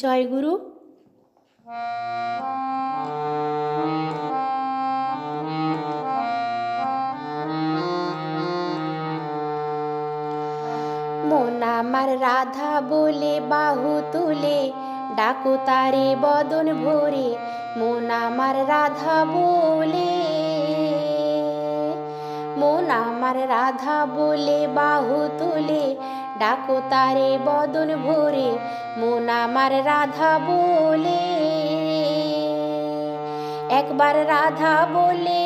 জয়গুরু। মন আমার রাধা বলে বাহু তুলে ডাকো তারে বদন ভরে। মন আমার রাধা বলে, মন আমার রাধা বলে বাহু তুলে ডাকো তারে বদন ভরে। মন আমার রাধা বলে, একবার রাধা বলে,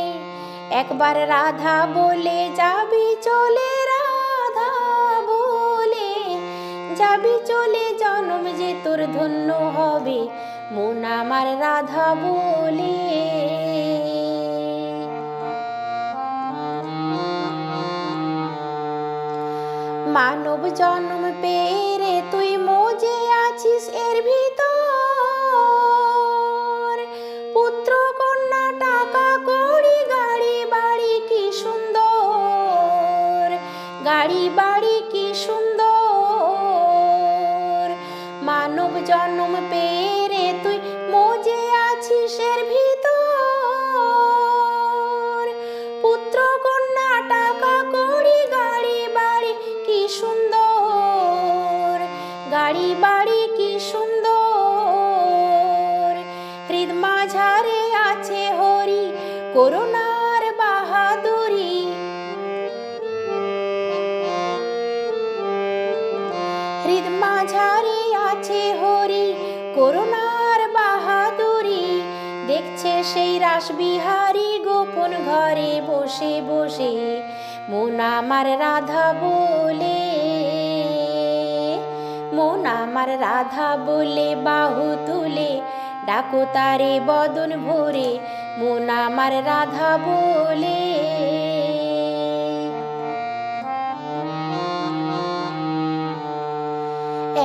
একবার রাধা বলে যাবি চলে, রাধা বলে যাবি চলে, জনম যে তোর ধন্য হবে। মন আমার রাধা বলে, মানব জন্ম পেরে তুই মজে আছিস এর ভিতর। পুত্র কন্যা টাকা কড়ি গাড়ি বাড়ি কি সুন্দর, গাড়ি বাড়ি কি সুন্দর। মানব জন্ম পেরে তুই মজে আছিস এর ভিতর। পুত্র কন্যা টাকা কড়ি গাড়ি বাড়ি কি সুন্দর, গাড়ি বাড়ি কি সুন্দর। হৃদ মাঝারে আছে হরি করুণার বাহাদুরি। হৃদ মাঝারে আছে হরি করুণার বাহাদুরি। দেখছে সেই রাসবিহারী গোপন ঘরে বসে বসে। মন আমার রাধা বলে, মন আমার রাধা বলে বাহু তুলে ডাকো তারে বদন ভরে। মন আমার রাধা বলে,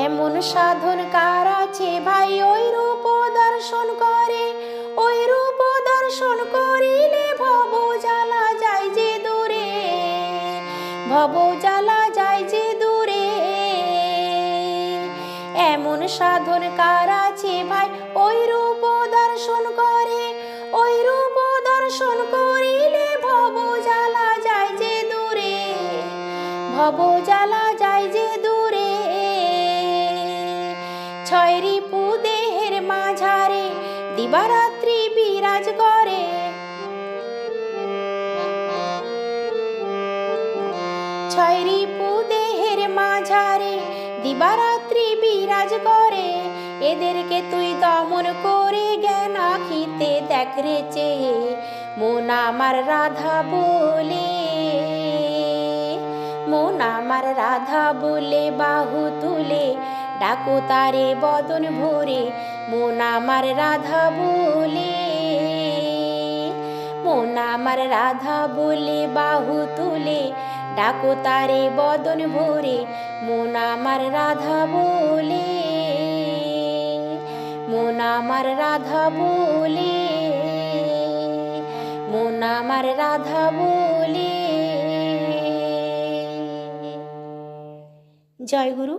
এমন সাধন কার আছে ভাই ওই রূপ দর্শন করে। ওই রূপ দর্শন করিলে ভব জ্বালা যায় যে দূরে, ভব জ্বালা যায় যে দূরে। এমন সাধন কার আছে ভাই ওই রূপ দর্শন করে। ওই রূপ দর্শন করিলে ভব জ্বালা যায় যে দূরে, ভব জ্বালা যায় যে দূরে। ছয় রিপু দেহের মাঝারে দিবারাত্রি বিরাজ করে। ছয় রিপু দেহের মাঝারে দিবারাত্রি বিরাজ করে। এদেরকে তুই দমন করে জ্ঞান আখিতে দেখ রে চেয়ে। মন আমার রাধা বলে, মন আমার রাধা বলে বাহু তুলে ডাকো তারে বদন ভরে। মন আমার রাধা বলে, মন আমার রাধা বলে বাহু তুলে ডাকো তারে বদন ভরে। মন আমার রাধা বলে, মন আমার রাধা বলে, মন আমার রাধা বলে। জয় গুরু।